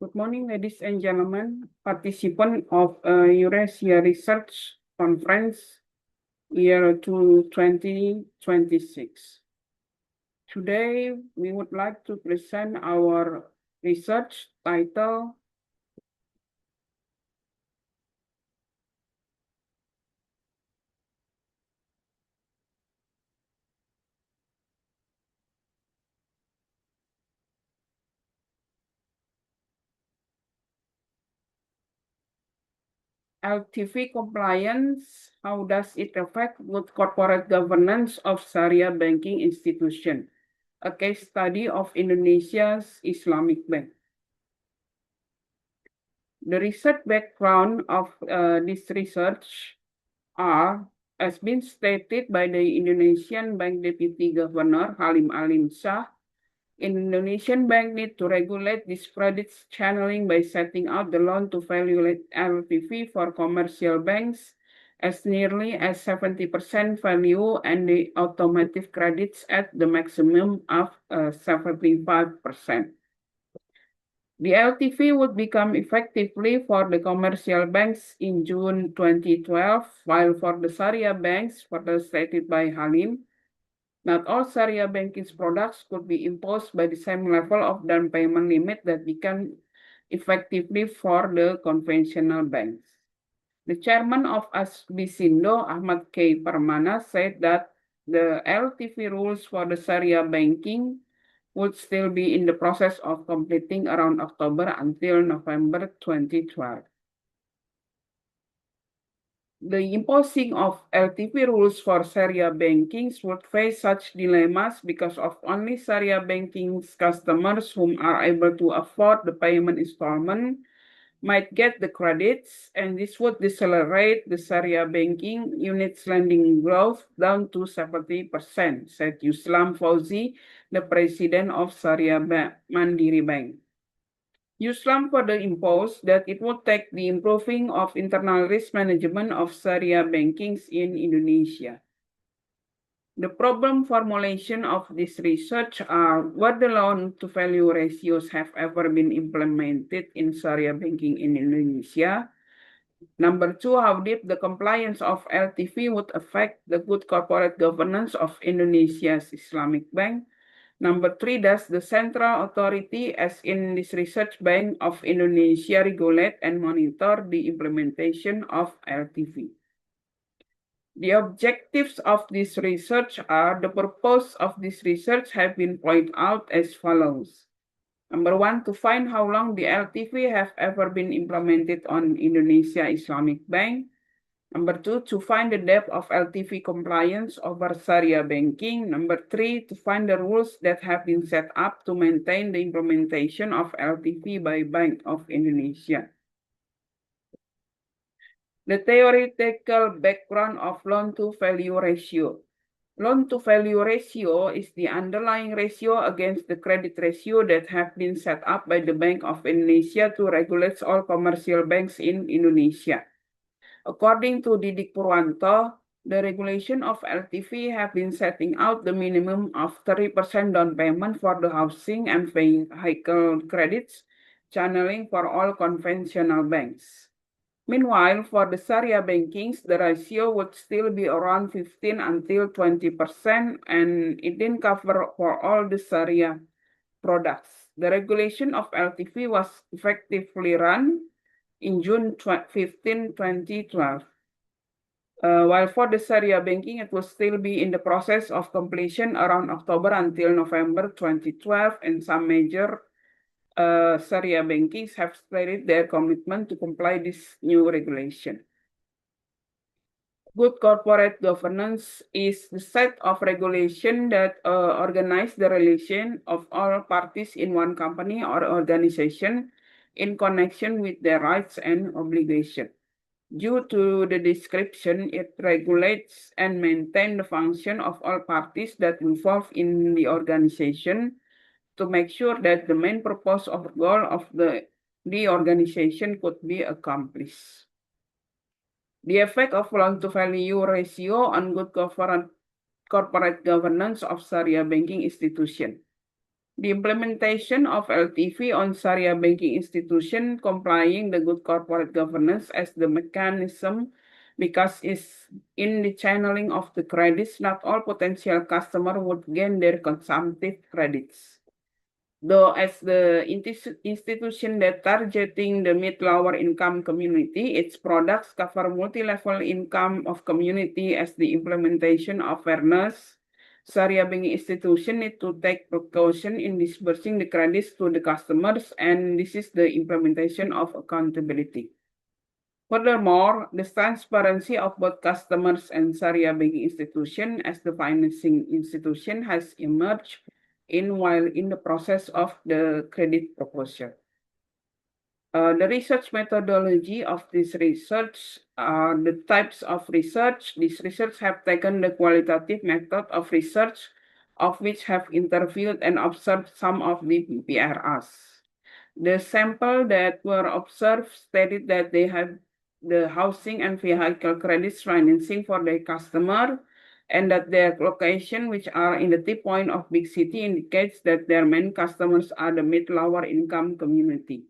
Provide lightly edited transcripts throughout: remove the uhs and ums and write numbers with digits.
Good morning, ladies and gentlemen, participants of Eurasia Research Conference year 2026. Today, we would like to present our research title, LTV Compliance, How Does It Affect Good Corporate Governance of Sharia Banking Institution? A case study of Indonesia's Islamic Bank. The research background of this research has been stated by the Indonesian Bank Deputy Governor Halim Alimsyah. Indonesian Bank need to regulate this credit channeling by setting out the loan-to-value LTV for commercial banks as nearly as 70% value and the automotive credits at the maximum of 75%. The LTV would become effectively for the commercial banks in June 2012, while for the Sharia banks, further stated by Halim, not all Sharia banking products could be imposed by the same level of down payment limit that became effectively for the conventional banks. The chairman of Asbisindo, Ahmad K. Permana, said that the LTV rules for the Sharia banking would still be in the process of completing around October until November 2012. The imposing of LTV rules for Sharia banking would face such dilemmas because of only Sharia banking's customers whom are able to afford the payment installment might get the credits, and this would decelerate the Sharia banking unit's lending growth down to 70%, said Yuslam Fauzi, the president of Sharia Mandiri Bank. Yuslam further imposed that it would take the improving of internal risk management of Sharia bankings in Indonesia. The problem formulation of this research are whether loan-to-value ratios have ever been implemented in Sharia banking in Indonesia. Number two, how deep the compliance of LTV would affect the good corporate governance of Indonesia's Islamic Bank. Number three, does the central authority, as in this research Bank of Indonesia, regulate and monitor the implementation of LTV? The objectives of this research are, the purpose of this research have been pointed out as follows. Number one, to find how long the LTV have ever been implemented on Indonesia Islamic Bank. Number two, to find the depth of LTV compliance over Sharia banking. Number three, to find the rules that have been set up to maintain the implementation of LTV by Bank of Indonesia. The theoretical background of loan-to-value ratio. Loan-to-value ratio is the underlying ratio against the credit ratio that have been set up by the Bank of Indonesia to regulate all commercial banks in Indonesia. According to Didik Purwanto, the regulation of LTV have been setting out the minimum of 30% down payment for the housing and vehicle credits, channeling for all conventional banks. Meanwhile, for the Sharia bankings, the ratio would still be around 15 until 20%, and it didn't cover for all the Sharia products. The regulation of LTV was effectively run in June 15, 2012. While for the Sharia banking, it will still be in the process of completion around October until November 2012, and some major Sharia bankings have stated their commitment to comply this new regulation. Good corporate governance is the set of regulation that organize the relation of all parties in one company or organization in connection with their rights and obligations. Due to the description, it regulates and maintains the function of all parties that involved in the organization to make sure that the main purpose or goal of the organization could be accomplished. The effect of loan-to-value ratio on good corporate governance of Sharia banking institution. The implementation of LTV on Sharia banking institution complying the good corporate governance as the mechanism because it's in the channeling of the credits, not all potential customer would gain their consumptive credits. Though as the institution that targeting the mid-lower income community, its products cover multi-level income of community as the implementation of fairness. Sharia banking institution need to take precaution in disbursing the credits to the customers, and this is the implementation of accountability. Furthermore, the transparency of both customers and Sharia banking institution as the financing institution has emerged while in the process of the credit proposal. The research methodology of this research are the types of research. These research have taken the qualitative method of research, of which have interviewed and observed some of the PPRs. The sample that were observed stated that they have the housing and vehicle credits financing for their customer, and that their location, which are in the tip point of big city, indicates that their main customers are the mid-lower income community.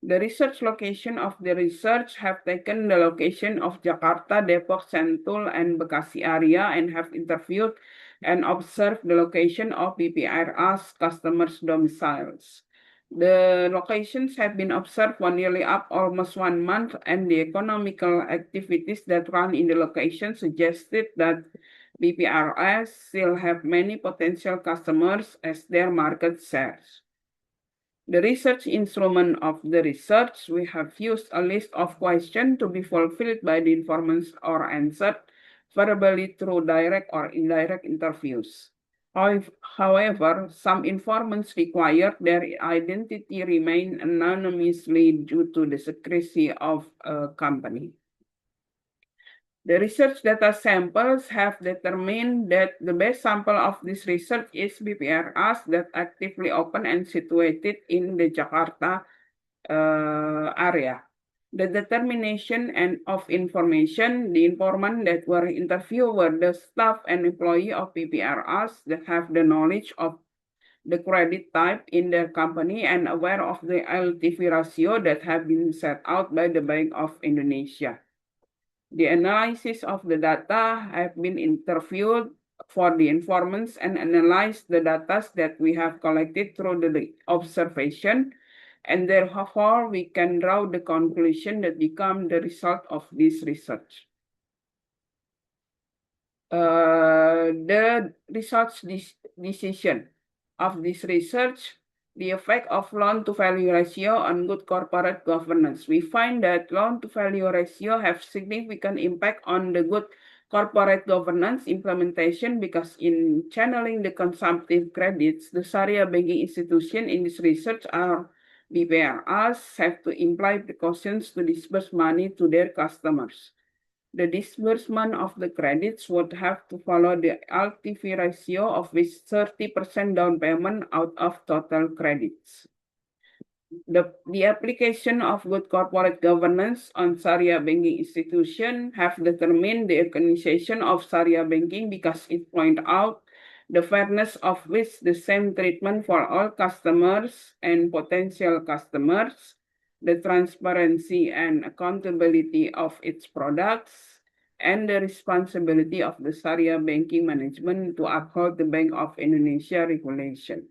The research location of the research have taken the location of Jakarta, Depok, Sentul, and Bekasi area and have interviewed and observed the location of PPR's customers' domiciles. The locations have been observed for nearly up almost 1 month, and the economical activities that run in the location suggested that BPRS still have many potential customers as their market shares. The research instrument of the research, we have used a list of questions to be fulfilled by the informants or answered verbally through direct or indirect interviews. However, some informants required their identity remain anonymously due to the secrecy of a company. The research data samples have determined that the best sample of this research is BPRS that actively open and situated in the Jakarta area. The determination and of information, the informant that were interviewed were the staff and employee of BPRS that have the knowledge of the credit type in their company and aware of the LTV ratio that have been set out by the Bank of Indonesia. The analysis of the data have been interviewed for the informants and analyzed the data that we have collected through the observation, and therefore we can draw the conclusion that become the result of this research. The research decision of this research, the effect of loan-to-value ratio on good corporate governance. We find that loan-to-value ratio have significant impact on the good corporate governance implementation because in channeling the consumptive credits, the Sharia banking institution in this research are BPRS have to imply precautions to disburse money to their customers. The disbursement of the credits would have to follow the LTV ratio of which 30% down payment out of total credits. The application of good corporate governance on Sharia banking institution have determined the organization of Sharia banking because it point out the fairness of which the same treatment for all customers and potential customers, the transparency and accountability of its products, and the responsibility of the Sharia banking management to uphold the Bank of Indonesia regulation.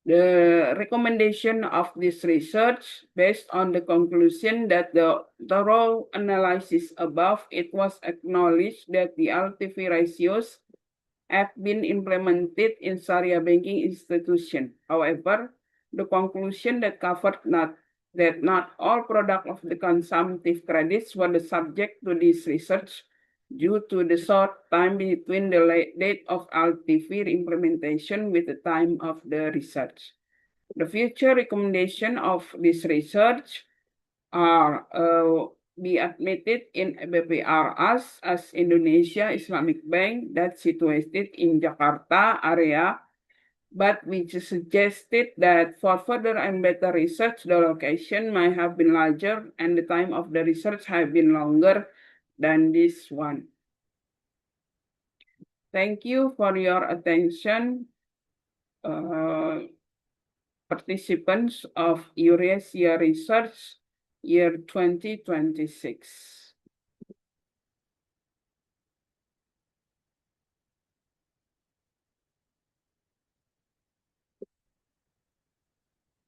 The recommendation of this research, based on the conclusion that the thorough analysis above, it was acknowledged that the LTV ratios have been implemented in Sharia banking institution. However, the conclusion that covered that not all product of the consumptive credits were the subject to this research due to the short time between the date of LTV implementation with the time of the research. The future recommendation of this research are be admitted in BPRS as Indonesia Islamic Bank that's situated in Jakarta area, but we just suggested that for further and better research, the location might have been larger and the time of the research have been longer than this one. Thank you for your attention. participants of Eurasia Research year 2026.